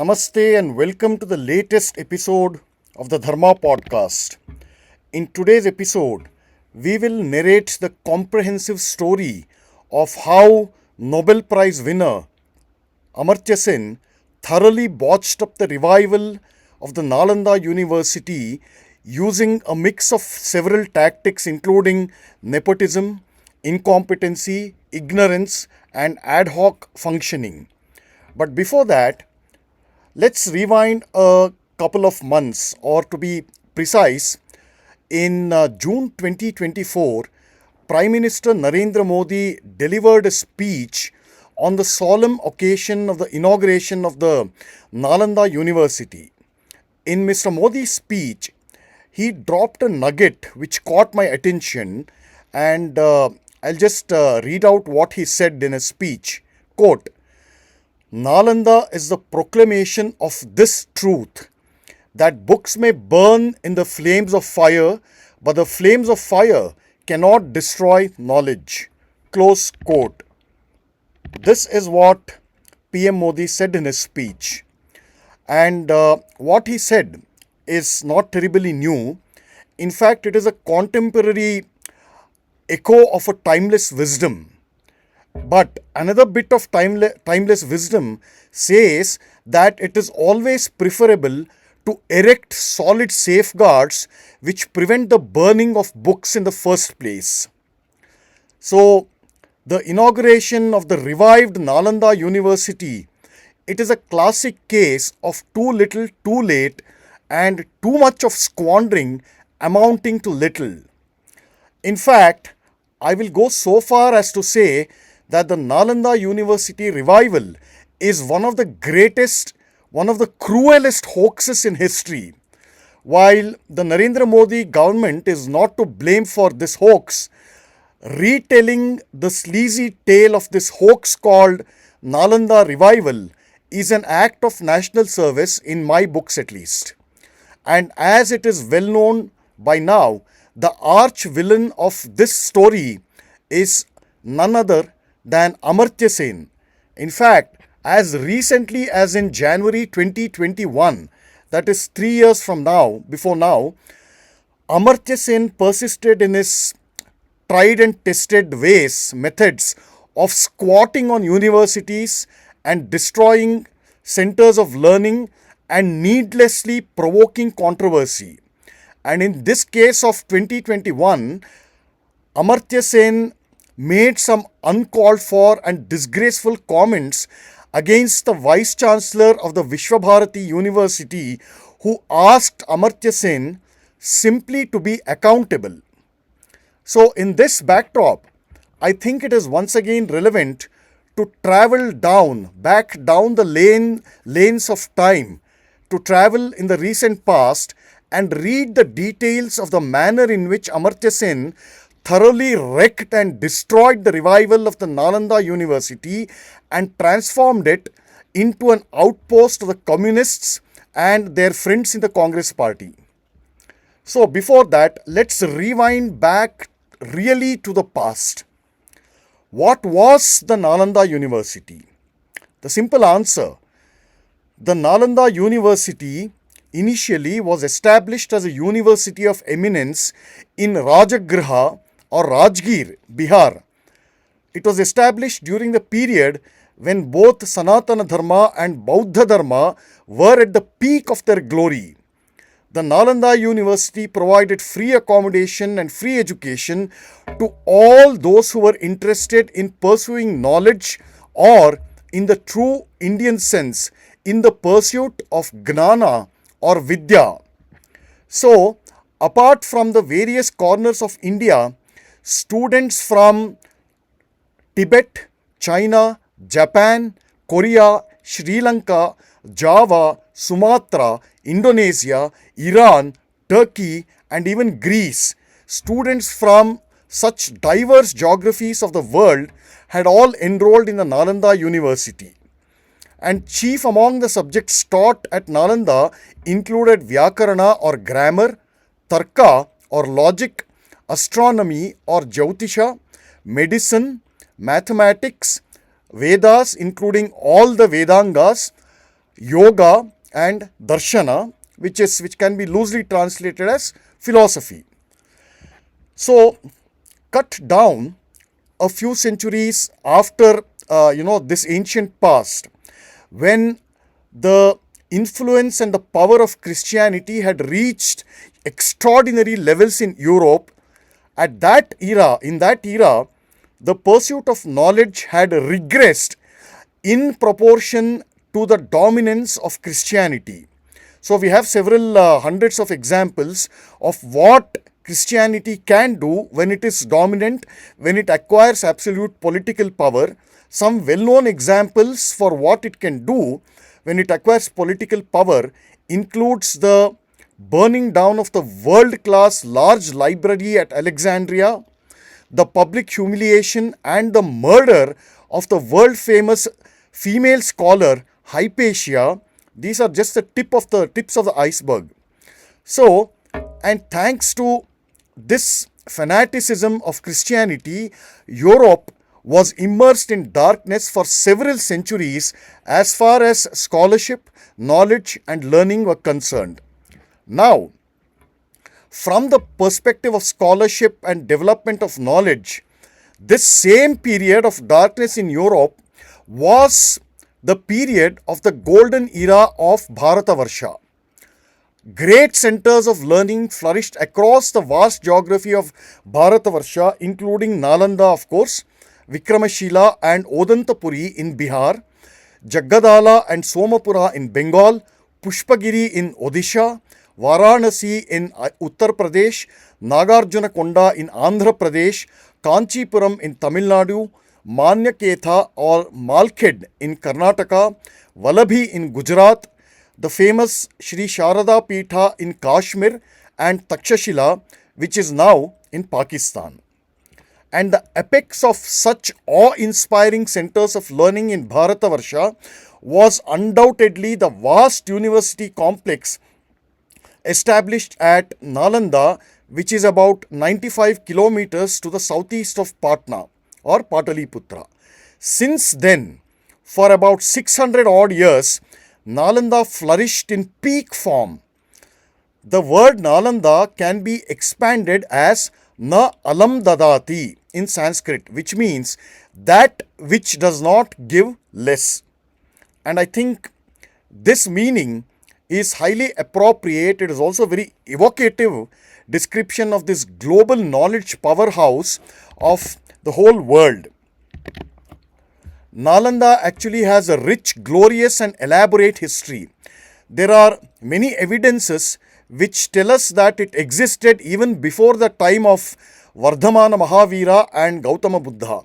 Namaste and welcome to the latest episode of the Dharma podcast. In today's episode, we will narrate the comprehensive story of how Nobel Prize winner Amartya Sen thoroughly botched up the revival of the Nalanda University using a mix of several tactics including nepotism, incompetency, ignorance, and ad hoc functioning. But before that, let's rewind a couple of months, or to be precise, in June 2024, Prime Minister Narendra Modi delivered a speech on the solemn occasion of the inauguration of the Nalanda University. In Mr. Modi's speech, he dropped a nugget which caught my attention, and I'll just read out what he said in his speech. Quote, Nalanda is the proclamation of this truth, that books may burn in the flames of fire, but the flames of fire cannot destroy knowledge. Close quote. This is what PM Modi said in his speech. And what he said is not terribly new. In fact, it is a contemporary echo of a timeless wisdom. But another bit of timeless wisdom says that it is always preferable to erect solid safeguards which prevent the burning of books in the first place. So, the inauguration of the revived Nalanda University, it is a classic case of too little, too late, and too much of squandering amounting to little. In fact, I will go so far as to say that the Nalanda University revival is one of the greatest, one of the cruelest hoaxes in history. While the Narendra Modi government is not to blame for this hoax, retelling the sleazy tale of this hoax called Nalanda revival is an act of national service in my books at least. And as it is well known by now, the arch villain of this story is none other than Amartya Sen. In fact, as recently as in January 2021, that is 3 years from now, before now, Amartya Sen persisted in his tried and tested methods of squatting on universities and destroying centers of learning and needlessly provoking controversy. And in this case of 2021, Amartya Sen made some uncalled for and disgraceful comments against the Vice Chancellor of the Vishwabharati University, who asked Amartya Sen simply to be accountable. So, in this backdrop, I think it is once again relevant to travel back down the lanes of time, to travel in the recent past and read the details of the manner in which Amartya Sen thoroughly wrecked and destroyed the revival of the Nalanda University and transformed it into an outpost of the communists and their friends in the Congress party. So before that, let's rewind back really to the past. What was the Nalanda University? The simple answer, the Nalanda University initially was established as a university of eminence in Rajagriha or Rajgir, Bihar. It was established during the period when both Sanatana Dharma and Bauddha Dharma were at the peak of their glory. The Nalanda University provided free accommodation and free education to all those who were interested in pursuing knowledge, or in the true Indian sense, in the pursuit of Gnana or Vidya. So, apart from the various corners of India, students from Tibet, China, Japan, Korea, Sri Lanka, Java, Sumatra, Indonesia, Iran, Turkey, and even Greece, students from such diverse geographies of the world had all enrolled in the Nalanda University. And chief among the subjects taught at Nalanda included Vyakarana or grammar, Tarka or logic, astronomy or Jyotisha, medicine, mathematics, Vedas including all the Vedangas, yoga, and darshana, which can be loosely translated as philosophy. So, cut down a few centuries after this ancient past, when the influence and the power of Christianity had reached extraordinary levels in Europe. In that era, the pursuit of knowledge had regressed in proportion to the dominance of Christianity. So we have several hundreds of examples of what Christianity can do when it is dominant, when it acquires absolute political power. Some well known examples for what it can do when it acquires political power includes the burning down of the world class large library at Alexandria, the public humiliation and the murder of the world famous female scholar Hypatia. These are just the tips of the iceberg. So, and thanks to this fanaticism of Christianity, Europe was immersed in darkness for several centuries as far as scholarship, knowledge, and learning were concerned. Now, from the perspective of scholarship and development of knowledge, this same period of darkness in Europe was the period of the golden era of Bharatavarsha. Great centers of learning flourished across the vast geography of Bharatavarsha, including Nalanda, of course, Vikramashila and Odantapuri in Bihar, Jaggadala and Somapura in Bengal, Pushpagiri in Odisha, Varanasi in Uttar Pradesh, Nagarjunakonda in Andhra Pradesh, Kanchipuram in Tamil Nadu, Manyaketha or Malkhed in Karnataka, Vallabhi in Gujarat, the famous Sri Sharada Peetha in Kashmir, and Takshashila, which is now in Pakistan. And the apex of such awe-inspiring centers of learning in Bharatavarsha was undoubtedly the vast university complex established at Nalanda, which is about 95 kilometers to the southeast of Patna or Pataliputra. Since then, for about 600 odd years, Nalanda flourished in peak form. The word Nalanda can be expanded as Na alam dadati in Sanskrit, which means that which does not give less. And I think this meaning is highly appropriate. It is also very evocative description of this global knowledge powerhouse of the whole world. Nalanda actually has a rich, glorious and elaborate history. There are many evidences which tell us that it existed even before the time of Vardhamana Mahavira and Gautama Buddha.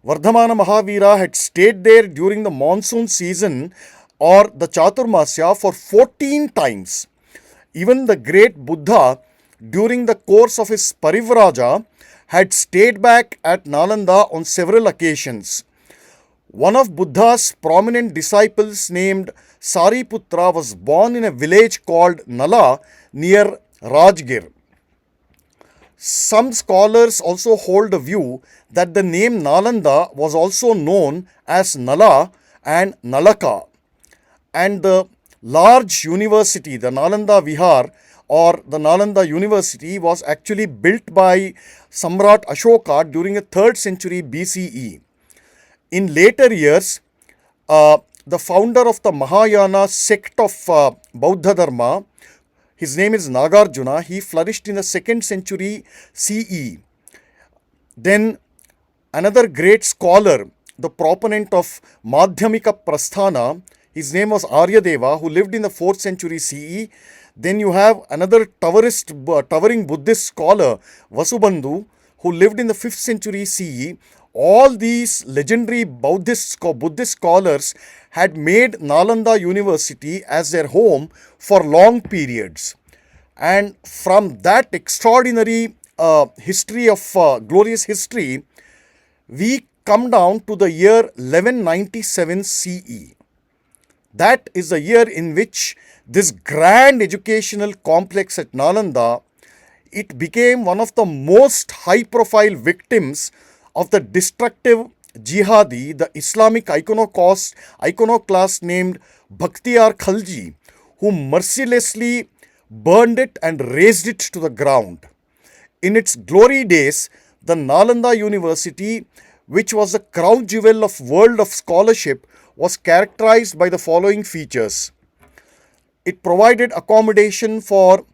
Vardhamana Mahavira had stayed there during the monsoon season or the Chaturmasya for 14 times. Even the great Buddha, during the course of his Parivraja, had stayed back at Nalanda on several occasions. One of Buddha's prominent disciples named Sariputra was born in a village called Nala near Rajgir. Some scholars also hold the view that the name Nalanda was also known as Nala and Nalaka. And the large university, the Nalanda Vihar or the Nalanda University, was actually built by Samrat Ashoka during the 3rd century BCE. In later years, the founder of the Mahayana sect of Bauddha Dharma, his name is Nagarjuna, he flourished in the 2nd century CE. Then another great scholar, the proponent of Madhyamika Prasthana, his name was Aryadeva, who lived in the 4th century CE. Then you have another towering Buddhist scholar, Vasubandhu, who lived in the 5th century CE. All these legendary Buddhist scholars had made Nalanda University as their home for long periods. And from that extraordinary history of glorious history, we come down to the year 1197 CE. That is the year in which this grand educational complex at Nalanda, it became one of the most high-profile victims of the destructive jihadi, the Islamic iconoclast named Bakhtiyar Khalji, who mercilessly burned it and razed it to the ground. In its glory days, the Nalanda University, which was the crown jewel of world of scholarship, was characterized by the following features. It provided accommodation for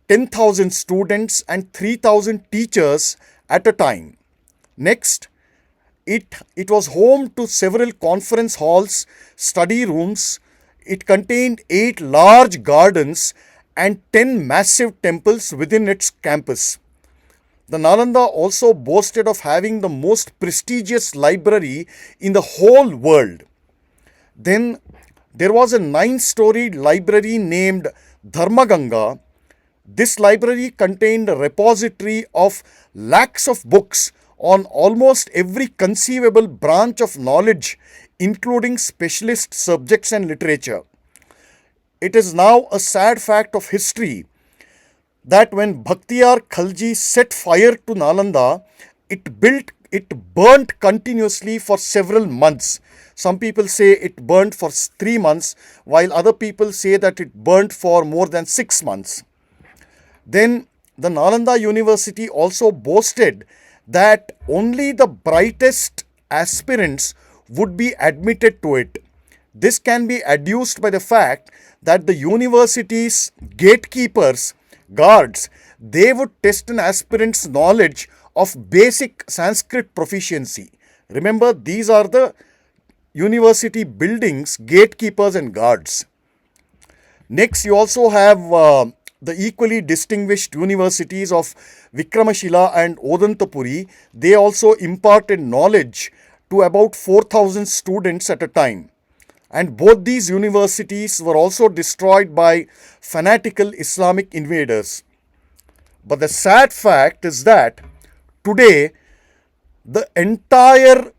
10,000 students and 3,000 teachers at a time. Next, it was home to several conference halls, study rooms. It contained 8 large gardens and 10 massive temples within its campus. The Nalanda also boasted of having the most prestigious library in the whole world. Then there was a 9-storied library named Dharmaganga. This library contained a repository of lakhs of books on almost every conceivable branch of knowledge, including specialist subjects and literature. It is now a sad fact of history that when Bakhtiyar Khalji set fire to Nalanda, it burnt continuously for several months. Some people say it burnt for 3 months, while other people say that it burnt for more than 6 months. Then the Nalanda University also boasted that only the brightest aspirants would be admitted to it. This can be adduced by the fact that the university's gatekeepers, guards, they would test an aspirant's knowledge of basic Sanskrit proficiency. Remember, these are the university buildings, gatekeepers and guards. Next, you also have the equally distinguished universities of Vikramashila and Odantapuri. They also imparted knowledge to about 4,000 students at a time. And both these universities were also destroyed by fanatical Islamic invaders. But the sad fact is that today the entire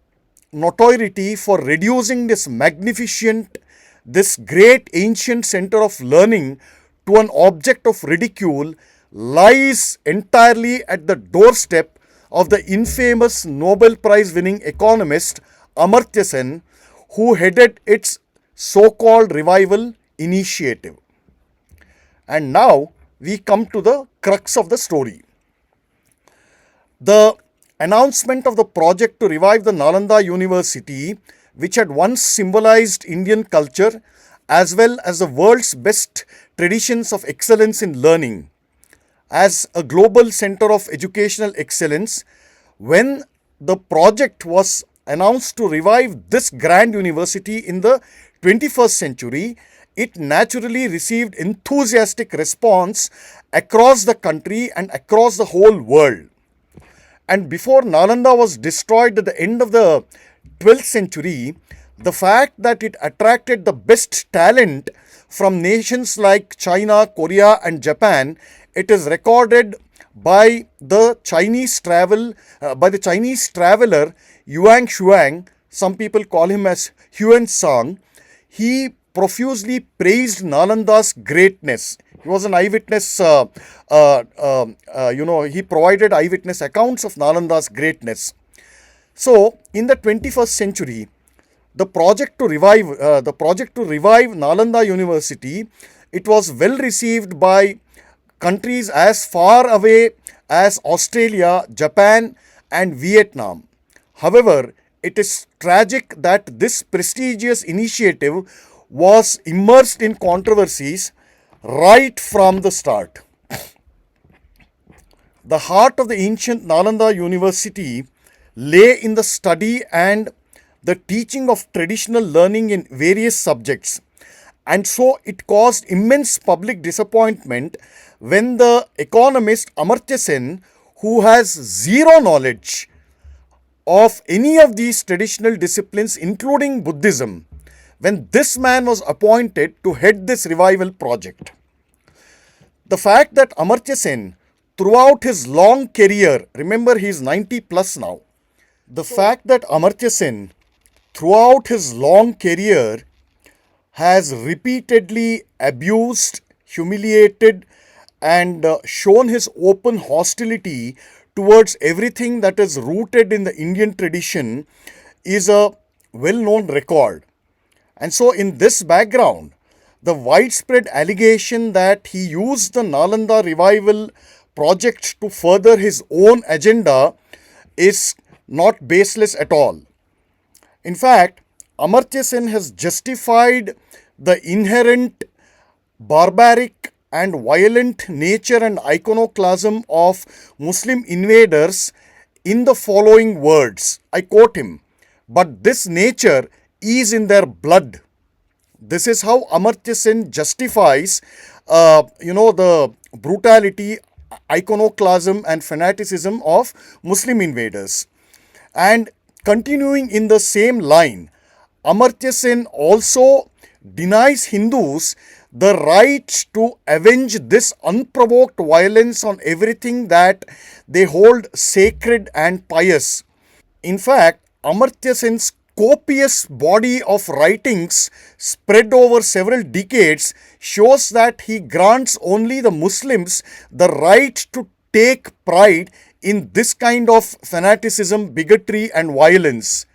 notoriety for reducing this magnificent, this great ancient center of learning to an object of ridicule lies entirely at the doorstep of the infamous Nobel Prize winning economist Amartya Sen, who headed its so-called revival initiative. And now we come to the crux of the story. The announcement of the project to revive the Nalanda University, which had once symbolized Indian culture as well as the world's best traditions of excellence in learning, as a global center of educational excellence, when the project was announced to revive this grand university in the 21st century, it naturally received enthusiastic response across the country and across the whole world. And before Nalanda was destroyed at the end of the 12th century, the fact that it attracted the best talent from nations like China, Korea and Japan, it is recorded by the Chinese traveler Yuan Shuang. Some people call him as Huan Sang. He profusely praised Nalanda's greatness. He was an eyewitness, he provided eyewitness accounts of Nalanda's greatness. So, in the 21st century, the project to revive Nalanda University, it was well received by countries as far away as Australia, Japan and Vietnam. However, it is tragic that this prestigious initiative was immersed in controversies right from the start. The heart of the ancient Nalanda University lay in the study and the teaching of traditional learning in various subjects. And so it caused immense public disappointment when the economist Amartya Sen, who has zero knowledge of any of these traditional disciplines, including Buddhism, when this man was appointed to head this revival project. The fact that Amartya Sen, throughout his long career, remember he is 90 plus now, the fact that Amartya Sen, throughout his long career, has repeatedly abused, humiliated and shown his open hostility towards everything that is rooted in the Indian tradition is a well-known record. And so, in this background, the widespread allegation that he used the Nalanda revival project to further his own agenda is not baseless at all. In fact, Amartya Sen has justified the inherent barbaric and violent nature and iconoclasm of Muslim invaders in the following words. I quote him, "But this nature is in their blood." This is how Amartya Sen justifies, the brutality, iconoclasm, and fanaticism of Muslim invaders. And continuing in the same line, Amartya Sen also denies Hindus the right to avenge this unprovoked violence on everything that they hold sacred and pious. In fact, Amartya Sen's copious body of writings spread over several decades shows that he grants only the Muslims the right to take pride in this kind of fanaticism, bigotry, and violence.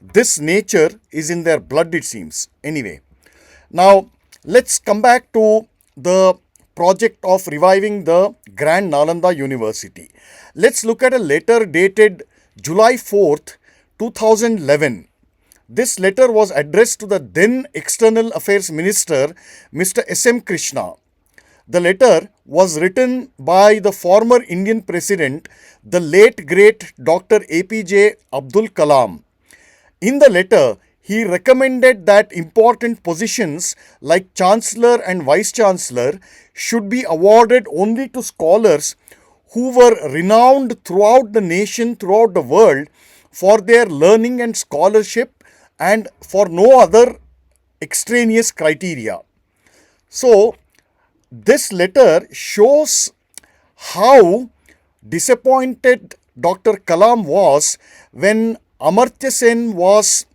This nature is in their blood, it seems. Anyway, now let's come back to the project of reviving the Grand Nalanda University. Let's look at a letter dated July 4th, 2011. This letter was addressed to the then External Affairs Minister, Mr. S.M. Krishna. The letter was written by the former Indian President, the late great Dr. APJ Abdul Kalam. In the letter, he recommended that important positions like Chancellor and Vice Chancellor should be awarded only to scholars who were renowned throughout the nation, throughout the world, for their learning and scholarship and for no other extraneous criteria. So, this letter shows how disappointed Dr. Kalam was when Amartya Sen was,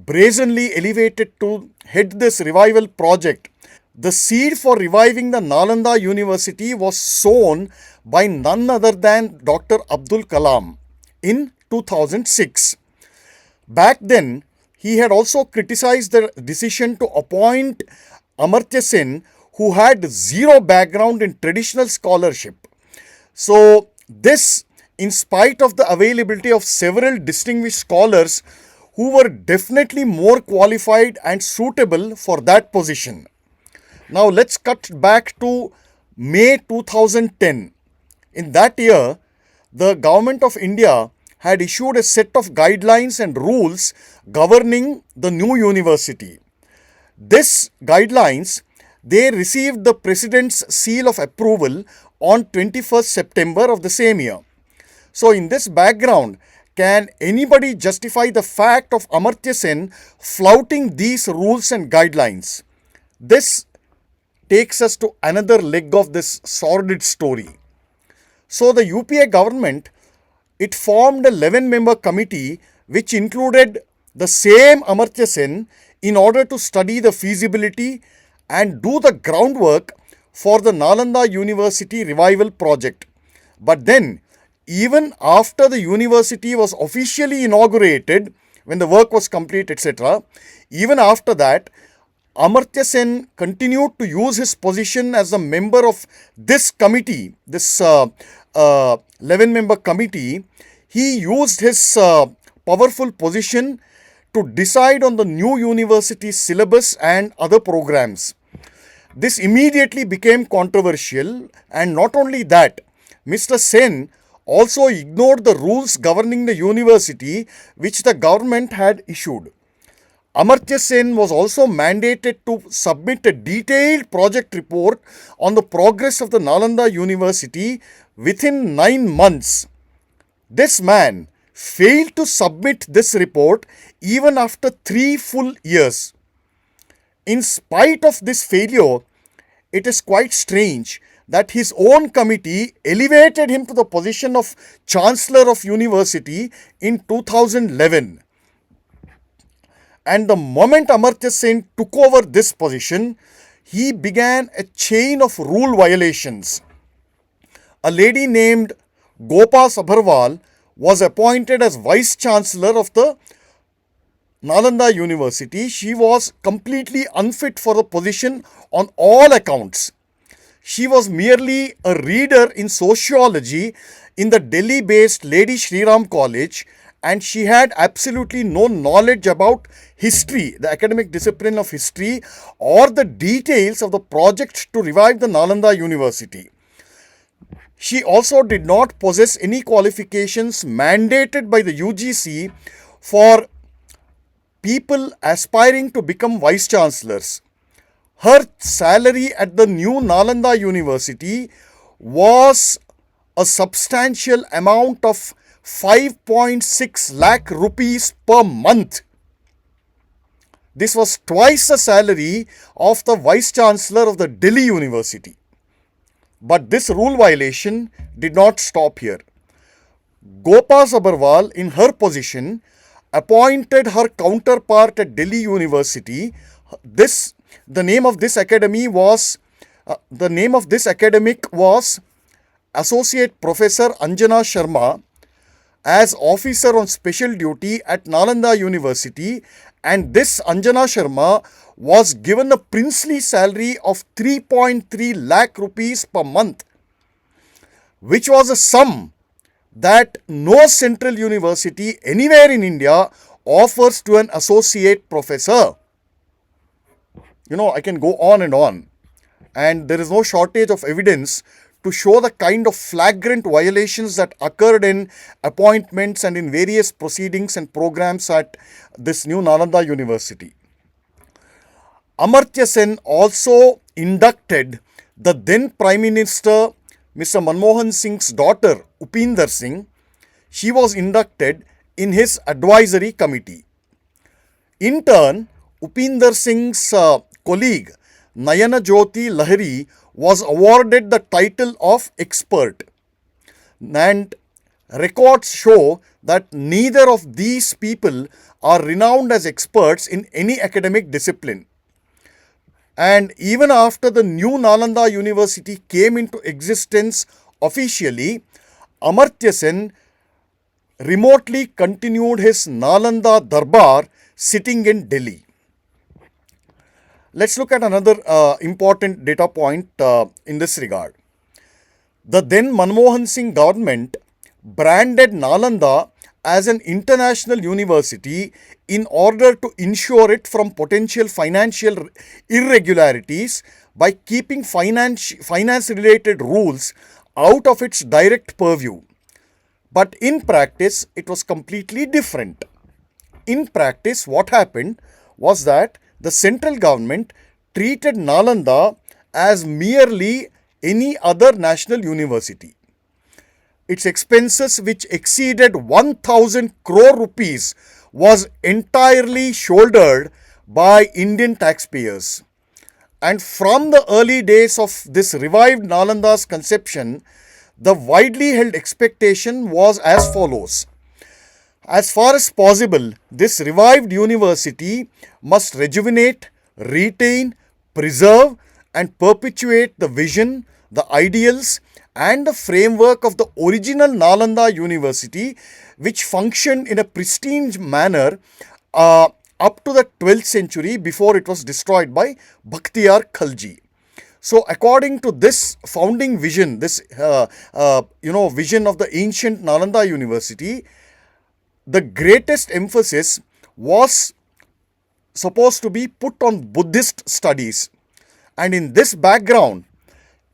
brazenly elevated to head this revival project. The seed for reviving the Nalanda University was sown by none other than Dr. Abdul Kalam in 2006. Back then, he had also criticized the decision to appoint Amartya Sen, who had zero background in traditional scholarship. So, this, in spite of the availability of several distinguished scholars who were definitely more qualified and suitable for that position. Now, let's cut back to May 2010. In that year, the Government of India had issued a set of guidelines and rules governing the new university. These guidelines, they received the President's seal of approval on 21st September of the same year. So, in this background, can anybody justify the fact of Amartya Sen flouting these rules and guidelines? This takes us to another leg of this sordid story. So, the UPA government, it formed a 11-member committee which included the same Amartya Sen in order to study the feasibility and do the groundwork for the Nalanda University revival project. But then, even after the university was officially inaugurated, when the work was complete, etc., even after that, Amartya Sen continued to use his position as a member of this committee, this 11-member committee. He used his powerful position to decide on the new university syllabus and other programs. This immediately became controversial, and not only that, Mr. Sen also ignored the rules governing the university which the government had issued. Amartya Sen was also mandated to submit a detailed project report on the progress of the Nalanda University within 9 months. This man failed to submit this report even after 3 full years. In spite of this failure, it is quite strange that his own committee elevated him to the position of Chancellor of University in 2011. And the moment Amartya Sen took over this position, he began a chain of rule violations. A lady named Gopa Sabharwal was appointed as Vice Chancellor of the Nalanda University, she was completely unfit for the position on all accounts. She was merely a reader in sociology in the Delhi based Lady Shriram College, and she had absolutely no knowledge about history, the academic discipline of history, or the details of the project to revive the Nalanda University. She also did not possess any qualifications mandated by the UGC for people aspiring to become vice chancellors. Her salary at the new Nalanda University was a substantial amount of 5.6 lakh rupees per month. This was twice the salary of the vice chancellor of the Delhi University. But this rule violation did not stop here. Gopa Sabharwal, in her position, appointed her counterpart at Delhi University. The name of this academic was Associate Professor Anjana Sharma, as officer on special duty at Nalanda University, and this Anjana Sharma was given a princely salary of 3.3 lakh rupees per month, which was a sum that no central university anywhere in India offers to an associate professor. I can go on, and there is no shortage of evidence to show the kind of flagrant violations that occurred in appointments and in various proceedings and programs at this new Nalanda University. Amartya Sen also inducted the then Prime Minister Mr. Manmohan Singh's daughter Upinder Singh. She was inducted in his advisory committee. In turn, Upinder Singh's colleague Nayana Jyoti Lahiri was awarded the title of expert. And records show that neither of these people are renowned as experts in any academic discipline. And even after the new Nalanda University came into existence officially, Amartya Sen remotely continued his Nalanda Darbar sitting in Delhi. Let's look at another important data point in this regard. The then Manmohan Singh government branded Nalanda as an international university in order to ensure it from potential financial irregularities by keeping finance-related rules out of its direct purview. But in practice, it was completely different. In practice, what happened was that the central government treated Nalanda as merely any other national university. Its expenses, which exceeded 1,000 crore rupees, was entirely shouldered by Indian taxpayers. And from the early days of this revived Nalanda's conception, the widely held expectation was as follows. As far as possible, this revived university must rejuvenate, retain, preserve, and perpetuate the vision, the ideals, and the framework of the original Nalanda University, which functioned in a pristine manner up to the 12th century before it was destroyed by Bakhtiyar Khalji. So, according to this founding vision, this vision of the ancient Nalanda University, the greatest emphasis was supposed to be put on Buddhist studies. And in this background,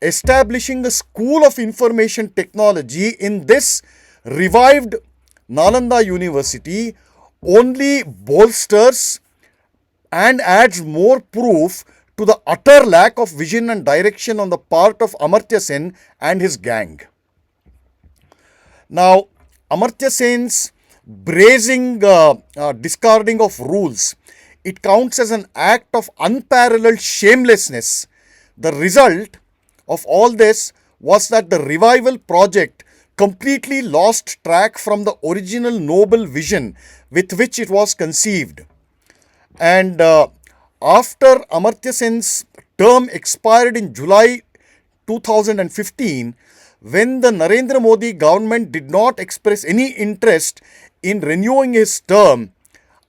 establishing a school of information technology in this revived Nalanda University only bolsters and adds more proof to the utter lack of vision and direction on the part of Amartya Sen and his gang. Now, Amartya Sen's brazen discarding of rules, it counts as an act of unparalleled shamelessness. The result of all this was that the revival project completely lost track from the original noble vision with which it was conceived. And after Amartya Sen's term expired in July 2015, when the Narendra Modi government did not express any interest in renewing his term,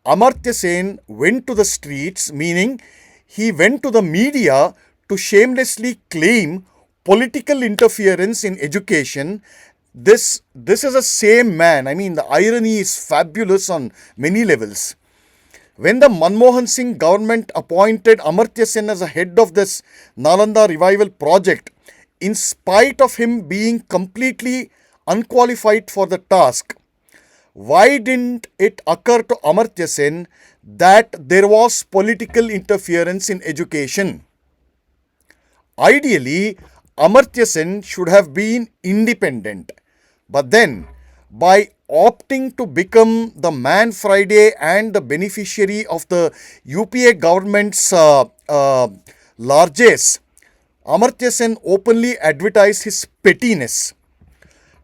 Amartya Sen went to the streets, meaning he went to the media to shamelessly claim political interference in education. This is the same man. I mean, the irony is fabulous on many levels. When the Manmohan Singh government appointed Amartya Sen as a head of this Nalanda revival project, in spite of him being completely unqualified for the task, why didn't it occur to Amartya Sen that there was political interference in education? Ideally, Amartya Sen should have been independent. But then, by opting to become the Man Friday and the beneficiary of the UPA government's largesse, Amartya Sen openly advertised his pettiness.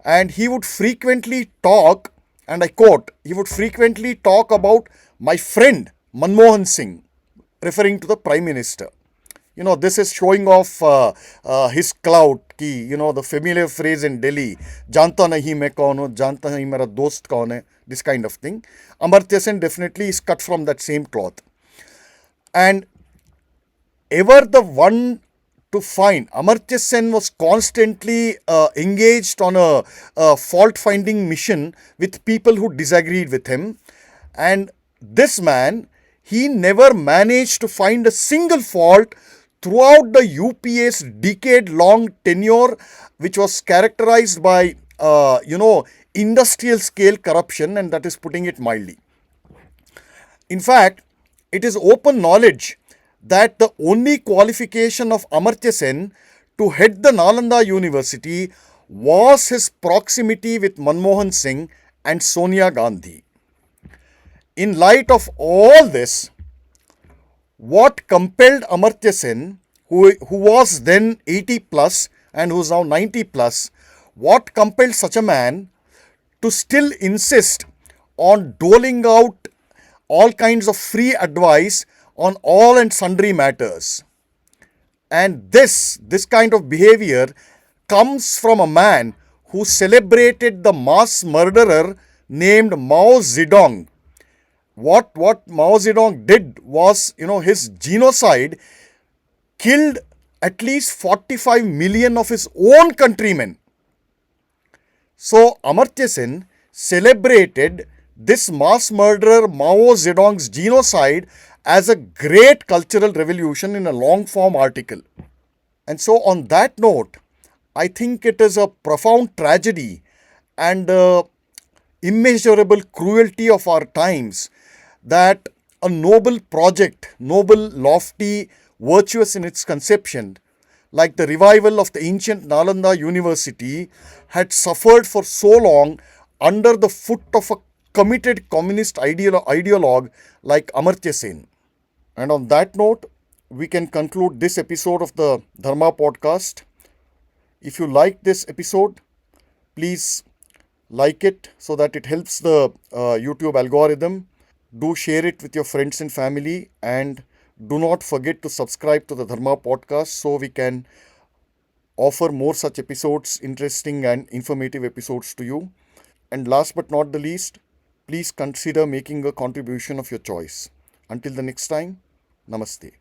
And he would frequently talk, and I quote, he would frequently talk about my friend Manmohan Singh, referring to the Prime Minister. This is showing off his clout. The familiar phrase in Delhi, "Janta nahi main kaun hu, janta nahi mera dost kaun hai," this kind of thing. Amartya Sen definitely is cut from that same cloth. And ever the one to find, Amartya Sen was constantly engaged on a fault-finding mission with people who disagreed with him. And this man, he never managed to find a single fault throughout the UPA's decade-long tenure, which was characterized by, industrial-scale corruption, and that is putting it mildly. In fact, it is open knowledge that the only qualification of Amartya Sen to head the Nalanda University was his proximity with Manmohan Singh and Sonia Gandhi. In light of all this, what compelled Amartya Sen, who was then 80 plus and who is now 90 plus, what compelled such a man to still insist on doling out all kinds of free advice on all and sundry matters? And this kind of behavior comes from a man who celebrated the mass murderer named Mao Zedong. What Mao Zedong did was, his genocide killed at least 45 million of his own countrymen. So Amartya Sen celebrated this mass murderer Mao Zedong's genocide as a great cultural revolution in a long form article. And so on that note, I think it is a profound tragedy and immeasurable cruelty of our times that a noble project, noble, lofty, virtuous in its conception, like the revival of the ancient Nalanda University, had suffered for so long under the foot of a committed communist ideologue like Amartya Sen. And on that note, we can conclude this episode of the Dharma podcast. If you like this episode, please like it so that it helps the YouTube algorithm. Do share it with your friends and family, and do not forget to subscribe to the Dharma podcast so we can offer more such episodes, interesting and informative episodes to you. And last but not the least, please consider making a contribution of your choice. Until the next time, Namaste.